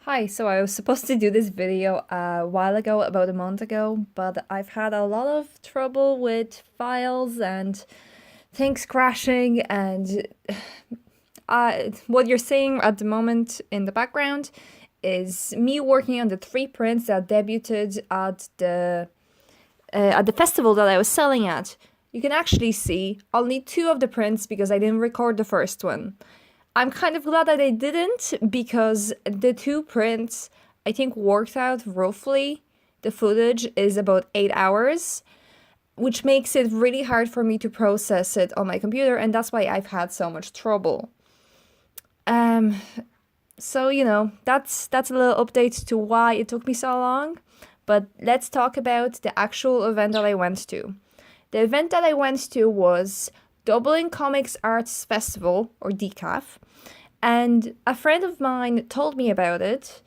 Hi, so I was supposed to do this video a while ago, about a month ago, but I've had a lot of trouble with files and things crashing, and what you're seeing at the moment in the background is me working on the three prints that debuted at the festival that I was selling at. You can actually see only two of the prints because I didn't record the first one. I'm kind of glad that I didn't because the two prints I think worked out roughly. The footage is about 8 hours, which makes it really hard for me to process it on my computer, and that's why I've had so much trouble. Um, that's a little update to why it took me so long. But let's talk about the actual event that I went to. The event that I went to was Dublin Comics Arts Festival, or DCAF, and a friend of mine told me about it,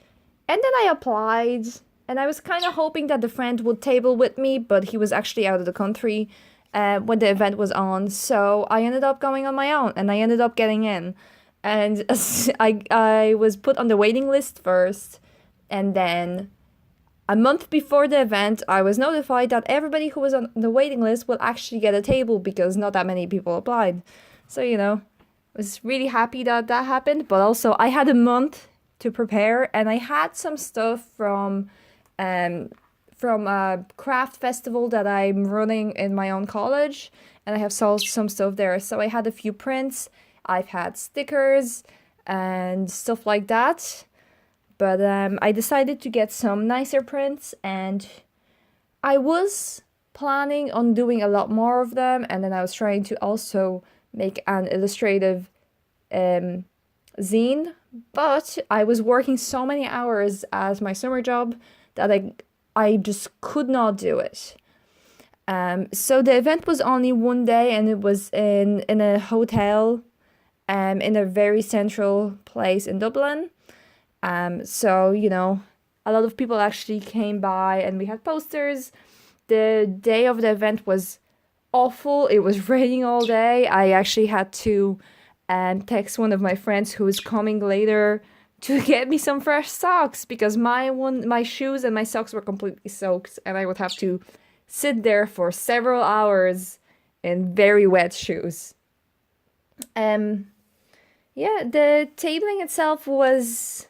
and then I applied, and I was kind of hoping that the friend would table with me, but he was actually out of the country when the event was on, so I ended up going on my own, and I ended up getting in. And I was put on the waiting list first, and then a month before the event, I was notified that everybody who was on the waiting list will actually get a table because not that many people applied. So, I was really happy that that happened, but also I had a month to prepare, and I had some stuff um from a craft festival that I'm running in my own college, and I have sold some stuff there. So I had a few prints, I've had stickers and stuff like that. But I decided to get some nicer prints, and I was planning on doing a lot more of them. And then I was trying to also make an illustrative um, zine, but I was working so many hours as my summer job that I just could not do it. So the event was only one day, and it was in a hotel, in a very central place in Dublin. So a lot of people actually came by, and we had posters. The day of the event was awful. It was raining all day. I actually had to text one of my friends who was coming later to get me some fresh socks because my shoes and my socks were completely soaked, and I would have to sit there for several hours in very wet shoes. Um, yeah, the tabling itself was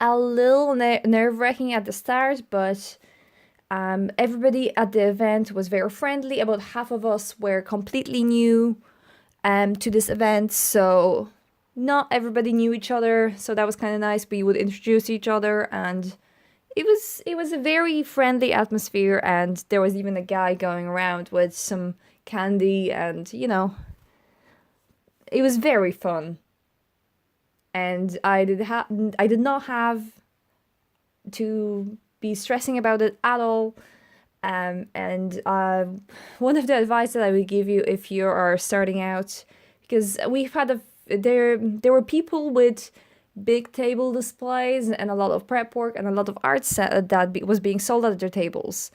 a little nerve-wracking at the start, but everybody at the event was very friendly. About half of us were completely new to this event, so not everybody knew each other. So that was kind of nice. We would introduce each other, and it was a very friendly atmosphere. And there was even a guy going around with some candy, and it was very fun. And I did not have to be stressing about it at all. And one of the advice that I would give you if you are starting out, because we've had there were people with big table displays and a lot of prep work and a lot of art set that was being sold at their tables.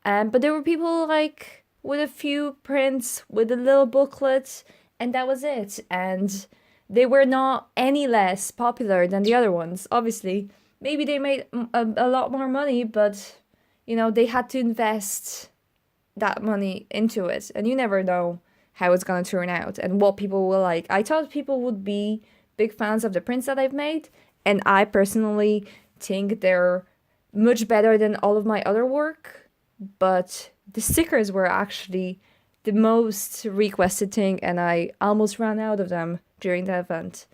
But there were people like with a few prints, with a little booklet, and that was it. And they were not any less popular than the other ones. Obviously, maybe they made a lot more money, but they had to invest that money into it, and you never know how it's gonna turn out and what people will like. I thought people would be big fans of the prints that I've made, and I personally think they're much better than all of my other work, but the stickers were actually the most requested thing, and I almost ran out of them during the event.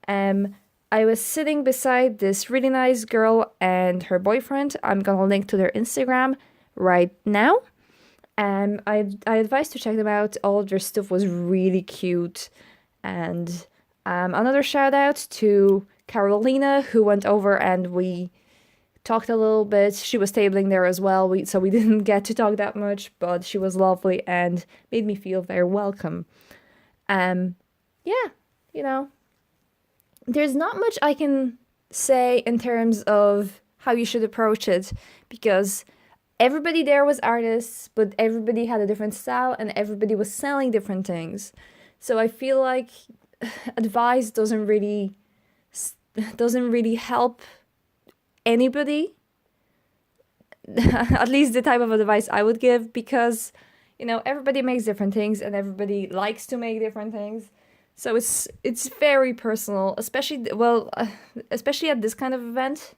Um, I was sitting beside this really nice girl and her boyfriend. I'm gonna link to their Instagram right now. I advise to check them out. All of their stuff was really cute. And another shout out to Carolina, who went over and we talked a little bit. She was tabling there as well, so we didn't get to talk that much, but she was lovely and made me feel very welcome. Um, yeah, you know, there's not much I can say in terms of how you should approach it because everybody there was artists, but everybody had a different style and everybody was selling different things. So I feel like advice doesn't really help anybody, at least the type of advice I would give, because everybody makes different things and everybody likes to make different things. So it's very personal, especially especially at this kind of event.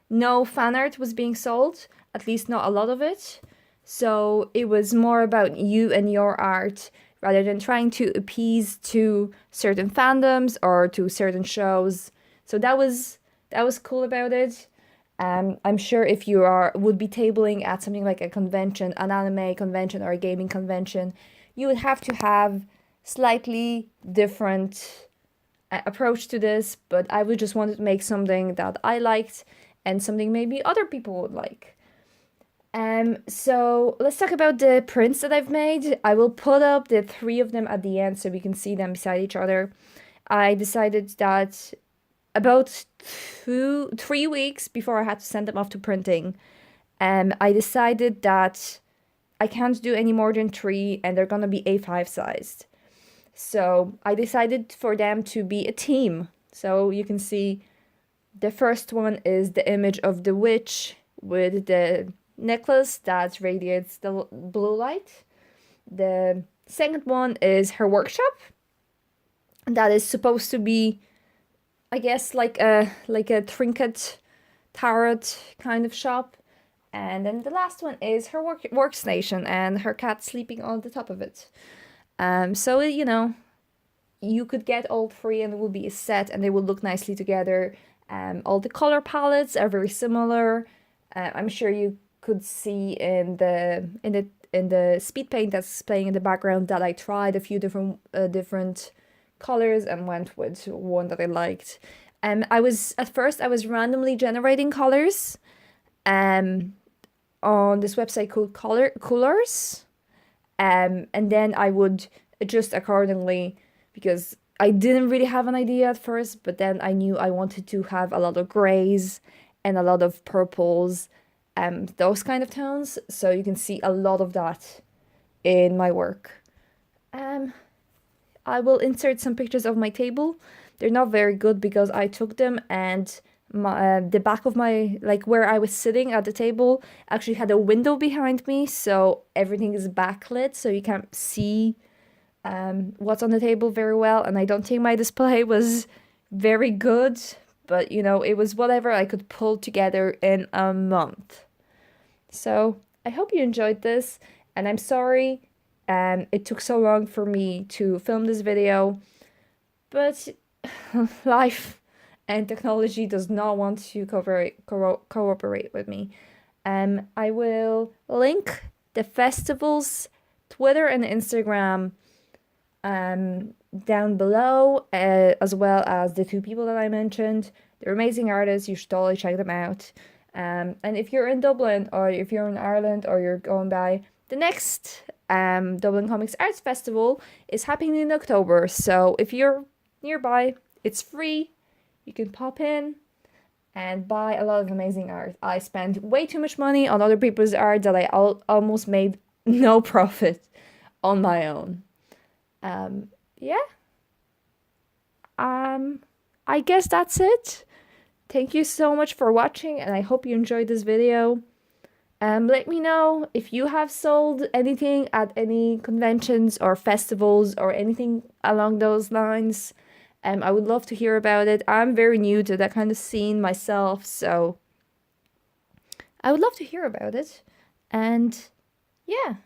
No fan art was being sold, at least not a lot of it. So it was more about you and your art rather than trying to appease to certain fandoms or to certain shows. So that was cool about it. I'm sure if you would be tabling at something like a convention, an anime convention or a gaming convention, you would have to have slightly different approach to this. But I would just want to make something that I liked and something maybe other people would like. So let's talk about the prints that I've made. I will put up the three of them at the end so we can see them beside each other. I decided that about 3 weeks before I had to send them off to printing, I decided that I can't do any more than 3 and they're gonna be A5 sized. So I decided for them to be a team. So you can see the first one is the image of the witch with the necklace that radiates the blue light. The second one is her workshop. That is supposed to be, I guess, like a trinket tarot kind of shop. And then the last one is her workstation and her cat sleeping on the top of it. So you could get all three and it will be a set and they will look nicely together. All the color palettes are very similar. I'm sure you could see in the speed paint that's playing in the background that I tried a few different colors and went with one that I liked. At first I was randomly generating colors on this website called Colors. And then I would adjust accordingly because I didn't really have an idea at first, but then I knew I wanted to have a lot of grays and a lot of purples, those kind of tones. So you can see a lot of that in my work. I will insert some pictures of my table. They're not very good because I took them and the back of my, like where I was sitting at the table, actually had a window behind me, so everything is backlit, so you can't see what's on the table very well. And I don't think my display was very good, but it was whatever I could pull together in a month. So I hope you enjoyed this, and I'm sorry it took so long for me to film this video, but life and technology does not want to cooperate with me. I will link the festival's Twitter and Instagram down below, as well as the two people that I mentioned. They're amazing artists. You should totally check them out. And if you're in Dublin or if you're in Ireland or you're going by, the next Dublin Comics Arts Festival is happening in October. So if you're nearby, it's free. You can pop in and buy a lot of amazing art. I spent way too much money on other people's art that I almost made no profit on my own. Yeah. I guess that's it. Thank you so much for watching, and I hope you enjoyed this video. Let me know if you have sold anything at any conventions or festivals or anything along those lines. I would love to hear about it. I'm very new to that kind of scene myself, so I would love to hear about it. And yeah.